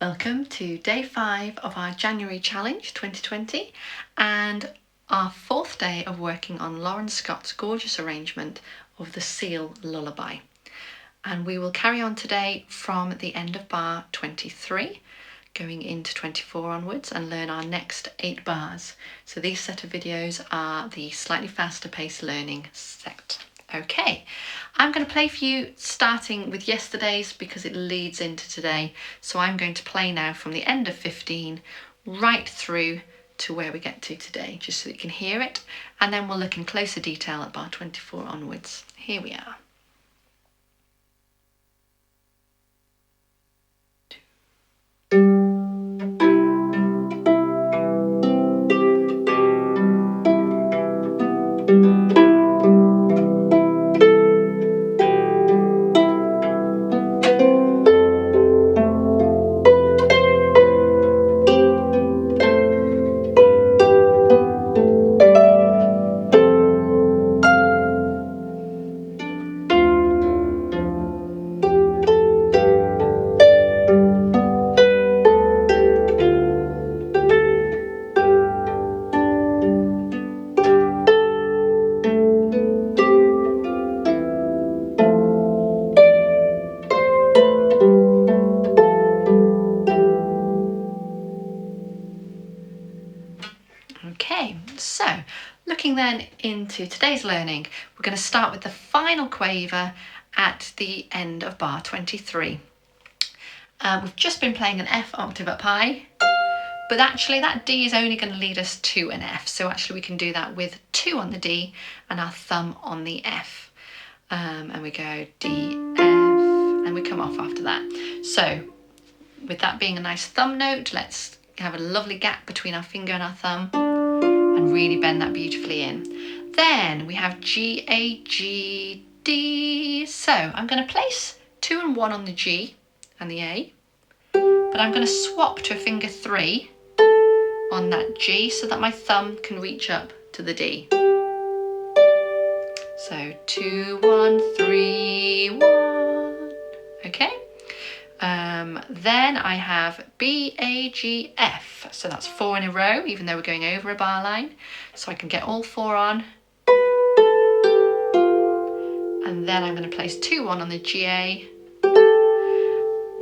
Welcome to day 5 of our January challenge 2020 and our 4th day of working on Lauren Scott's gorgeous arrangement of the Seal Lullaby. And we will carry on today from the end of bar 23 going into 24 onwards and learn our next 8 bars. So these set of videos are the slightly faster paced learning set. Okay, I'm going to play for you starting with yesterday's because it leads into today. So I'm going to play now from the end of 15 right through to where we get to today, just so that you can hear it. And then we'll look in closer detail at bar 24 onwards. Here we are. Okay, so looking then into today's learning, we're going to start with the final quaver at the end of bar 23. We've just been playing an F octave up high, but actually that D is only going to lead us to an F. So actually we can do that with 2 on the D and our thumb on the F. And we go D, F, and we come off after that. So with that being a nice thumb note, let's have a lovely gap between our finger and our thumb and really bend that beautifully in. Then we have G, A, G, D. So I'm going to place 2 and 1 on the G and the A, but I'm going to swap to a finger 3 on that G so that my thumb can reach up to the D. So 2, 1, 3, 1. Okay. Then I have B, A, G, F. So that's 4 in a row, even though we're going over a bar line. So I can get all 4 on. And then I'm going to place 2, 1 on the G-A.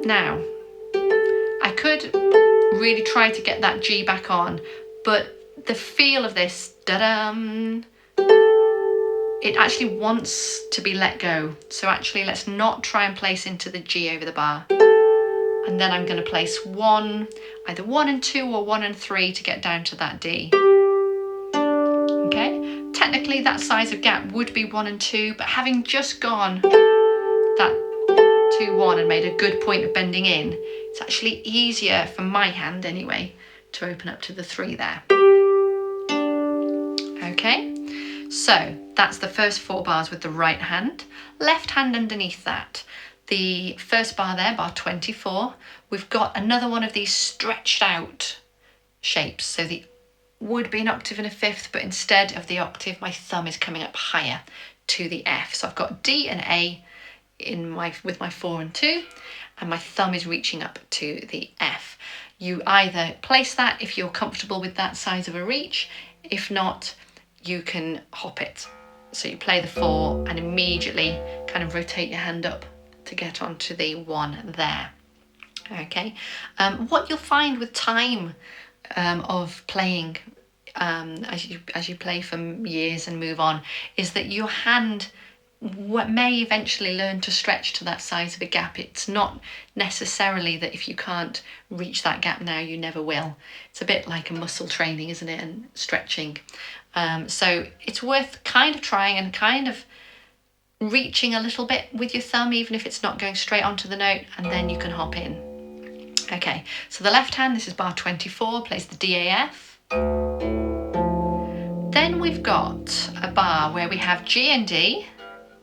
Now, I could really try to get that G back on, but the feel of this, da-dum, it actually wants to be let go. So actually let's not try and place into the G over the bar. And then I'm going to place 1, either 1 and 2 or 1 and 3 to get down to that D. Okay, technically that size of gap would be 1 and 2, but having just gone that 2, 1 and made a good point of bending in, it's actually easier for my hand anyway to open up to the 3 there. Okay, so that's the first 4 bars with the right hand. Left hand underneath that. The first bar there, bar 24, we've got another one of these stretched out shapes. So the would be an octave and a 5th, but instead of the octave, my thumb is coming up higher to the F. So I've got D and A with my 4 and 2, and my thumb is reaching up to the F. You either place that if you're comfortable with that size of a reach. If not, you can hop it. So you play the 4 and immediately kind of rotate your hand up to get onto the 1 there. Okay, what you'll find with time of playing as you play for years and move on is that your hand may eventually learn to stretch to that size of a gap. It's not necessarily that if you can't reach that gap now, you never will. It's a bit like a muscle training, isn't it, and stretching. So it's worth kind of trying and kind of reaching a little bit with your thumb, even if it's not going straight onto the note, and then you can hop in. Okay, so the left hand, this is bar 24, plays the D, A, F. Then we've got a bar where we have G and D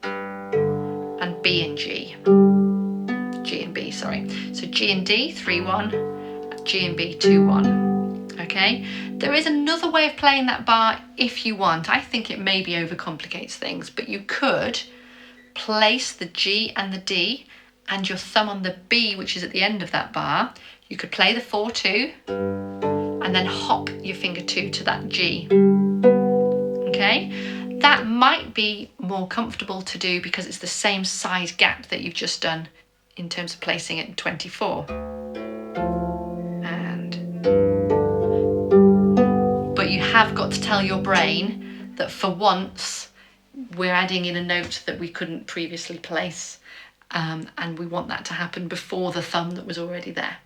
and B and G. G and B, sorry. So G and D, 3, 1, G and B, 2, 1. Okay, there is another way of playing that bar if you want. I think it maybe overcomplicates things, but you could place the G and the D and your thumb on the B, which is at the end of that bar. You could play the 4-2 and then hop your finger 2 to that G. Okay, that might be more comfortable to do because it's the same size gap that you've just done in terms of placing it in 24. But you have got to tell your brain that for once we're adding in a note that we couldn't previously place, and we want that to happen before the thumb that was already there.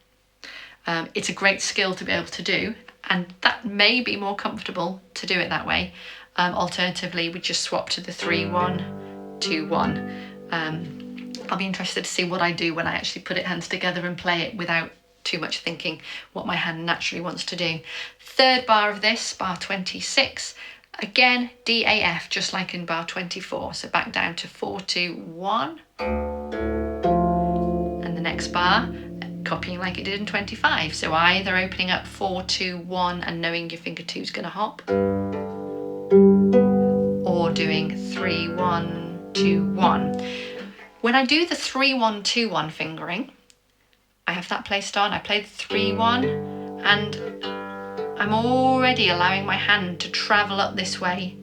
It's a great skill to be able to do, and that may be more comfortable to do it that way. Alternatively, we just swap to the 3-1-2-1. I'll be interested to see what I do when I actually put it hands together and play it without too much thinking, what my hand naturally wants to do. Third bar of this, bar 26, again D, A, F, just like in bar 24. So back down to 4-2-1, and the next bar copying like it did in 25. So either opening up 4-2-1 and knowing your finger 2 is going to hop, or doing 3-1-2-1. When I do the 3-1-2-1 fingering, I have that placed on, I play the 3-1, and I'm already allowing my hand to travel up this way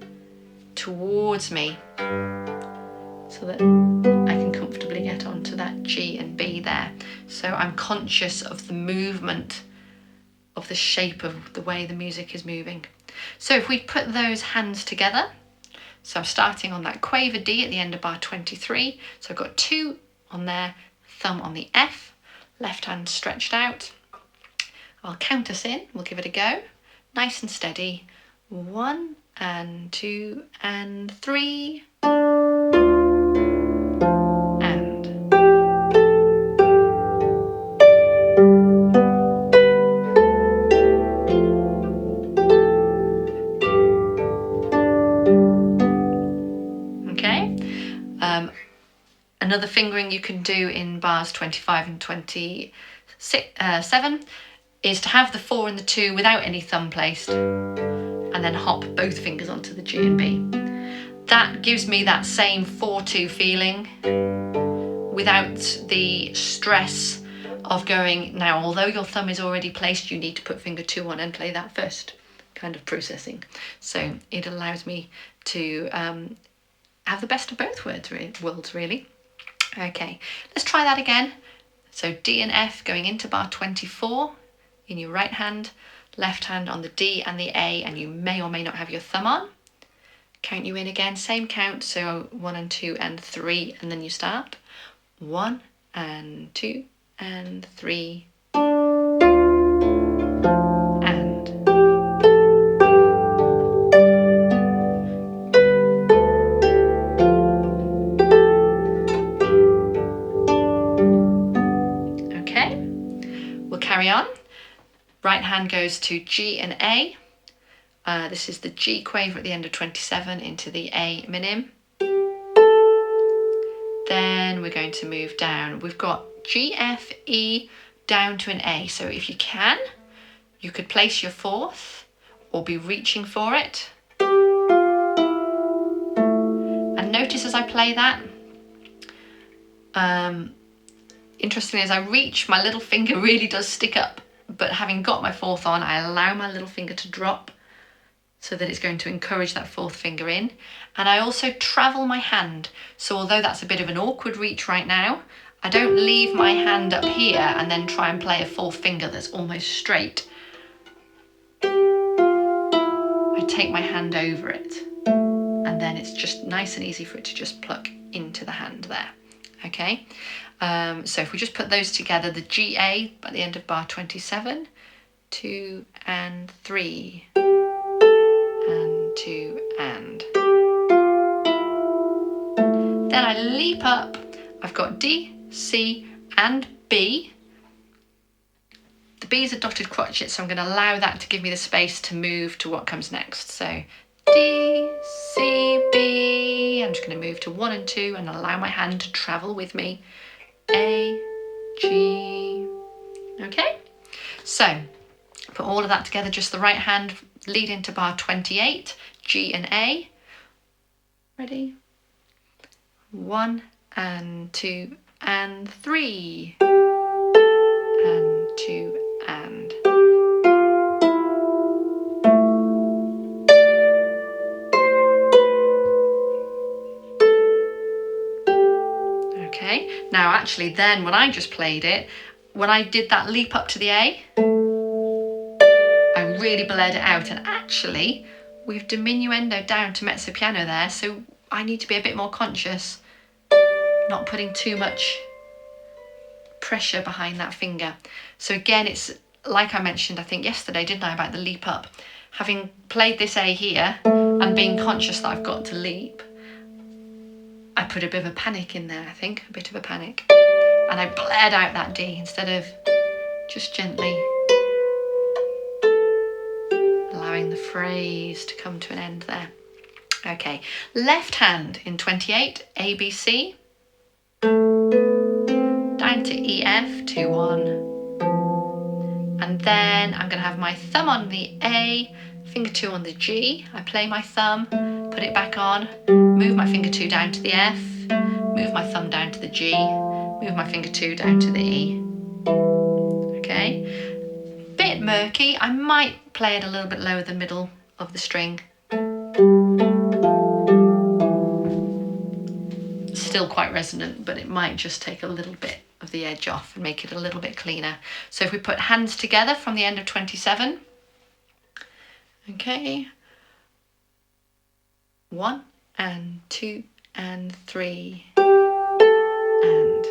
towards me so that I can comfortably get onto that G and B there. So I'm conscious of the movement of the shape of the way the music is moving. So if we put those hands together, so I'm starting on that quaver D at the end of bar 23. So I've got 2 on there, thumb on the F, left hand stretched out. I'll count us in, we'll give it a go. Nice and steady. 1 and 2 and 3. And. Okay. Another fingering you can do in bars 25 and 27 is to have the 4 and the 2 without any thumb placed, and then hop both fingers onto the G and B. That gives me that same 4-2 feeling without the stress of going, now although your thumb is already placed, you need to put finger 2 on and play that first, kind of processing. So it allows me to have the best of both worlds really. Okay, let's try that again. So D and F going into bar 24 in your right hand, left hand on the D and the A, and you may or may not have your thumb on. Count you in again, same count, so 1 and 2 and 3, and then you start. 1 and 2 and 3. And. Okay, we'll carry on. Right hand goes to G and A. This is the G quaver at the end of 27 into the A minim. Then we're going to move down. We've got G, F, E down to an A. So if you can, you could place your 4th or be reaching for it. And notice as I play that, interestingly, as I reach, my little finger really does stick up. But having got my 4th on, I allow my little finger to drop so that it's going to encourage that 4th finger in. And I also travel my hand. So although that's a bit of an awkward reach right now, I don't leave my hand up here and then try and play a 4th finger that's almost straight. I take my hand over it, and then it's just nice and easy for it to just pluck into the hand there. Okay, so if we just put those together, the GA at the end of bar 27, 2 and 3, and 2 and. Then I leap up, I've got D, C and B. The B's are dotted crotchets, so I'm going to allow that to give me the space to move to what comes next. So D, C, B. I'm just going to move to 1 and 2 and allow my hand to travel with me. A, G. Okay, so put all of that together, just the right hand, lead into bar 28, G and A. Ready? 1 and 2 and 3. And 2, and. Okay, now actually then when I just played it, when I did that leap up to the A, I really bled it out, and actually we've diminuendo down to mezzo piano there, so I need to be a bit more conscious, not putting too much pressure behind that finger. So again, it's like I mentioned, I think yesterday, didn't I, about the leap up. Having played this A here and being conscious that I've got to leap, I put a bit of a panic in there, I think, a bit of a panic. And I bled out that D instead of just gently allowing the phrase to come to an end there. Okay, left hand in 28, A, B, C, down to E, F, 2, 1. And then I'm going to have my thumb on the A, finger 2 on the G. I play my thumb, put it back on, move my finger 2 down to the F, move my thumb down to the G, move my finger 2 down to the E. Okay, bit murky. I might play it a little bit lower the middle of the string. Still quite resonant, but it might just take a little bit of the edge off and make it a little bit cleaner. So if we put hands together from the end of 27, okay, 1 and 2 and 3 and.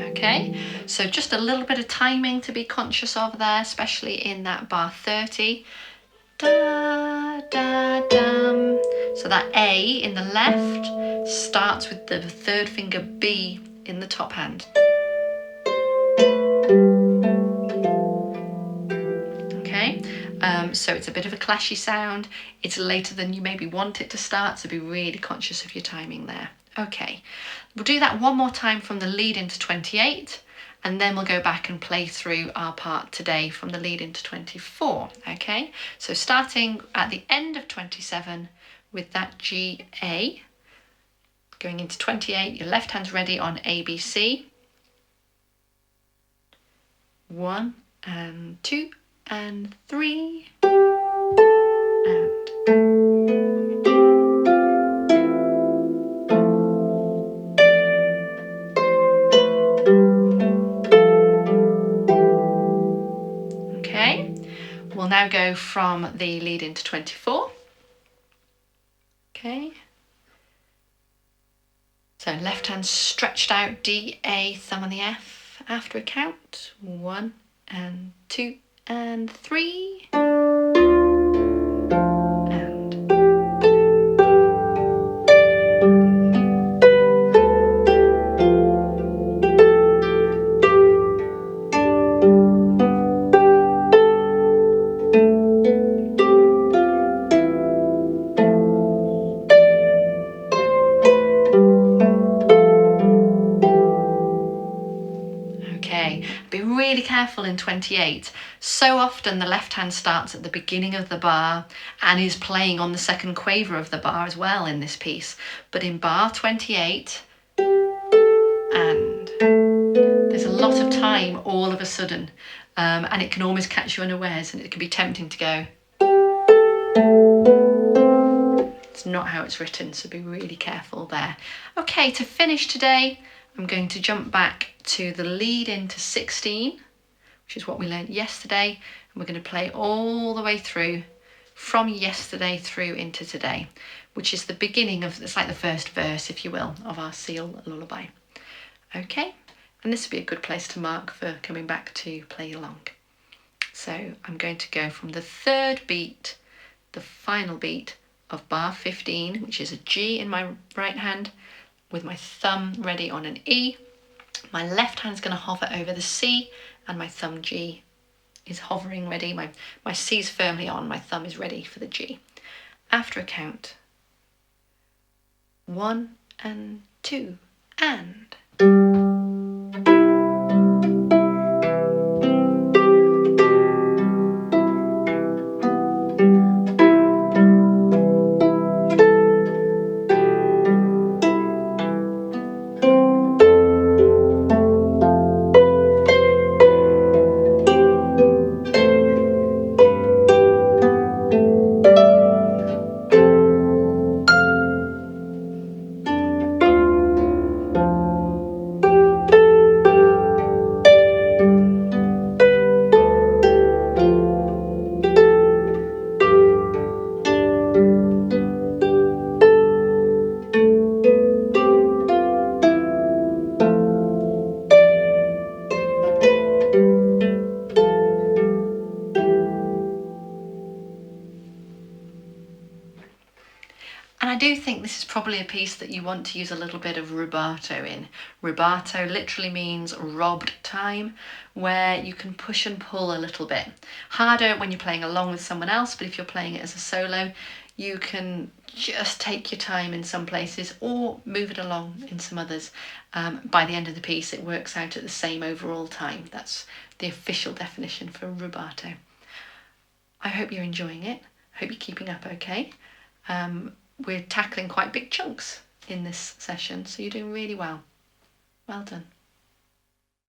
Okay, so just a little bit of timing to be conscious of there, especially in that bar 30. Da, da, dum. So that A in the left starts with the third finger B in the top hand. Okay, so it's a bit of a clashy sound. It's later than you maybe want it to start, so be really conscious of your timing there. Okay, we'll do that one more time from the lead into 28, and then we'll go back and play through our part today from the lead into 24. Okay, so starting at the end of 27 with that G, A, going into 28, your left hand's ready on A, B, C. 1 and 2 and 3 and. Okay, we'll now go from the lead into 24. Okay, so left hand stretched out, D, A, thumb on the F after a count. 1 and 2 and 3 and. Okay, be really careful in 28. So often the left hand starts at the beginning of the bar and is playing on the second quaver of the bar as well in this piece. But in bar 28, and there's a lot of time all of a sudden, and it can almost catch you unawares, and it can be tempting to go. It's not how it's written, so be really careful there. Okay, to finish today, I'm going to jump back to the lead into 16, which is what we learned yesterday, and we're going to play all the way through from yesterday through into today, which is the beginning of, it's like the first verse, if you will, of our Seal Lullaby. Okay, and this would be a good place to mark for coming back to play along. So I'm going to go from the third beat, the final beat of bar 15, which is a G in my right hand, with my thumb ready on an E. My left hand's going to hover over the C, and my thumb G is hovering ready. My C's firmly on, my thumb is ready for the G. After a count, 1 and 2 and. this is probably a piece that you want to use a little bit of rubato in. Rubato literally means robbed time, where you can push and pull a little bit. Harder when you're playing along with someone else, but if you're playing it as a solo, you can just take your time in some places or move it along in some others. By the end of the piece, it works out at the same overall time. That's the official definition for rubato. I hope you're enjoying it. I hope you're keeping up okay. We're tackling quite big chunks in this session, so you're doing really well. Well done.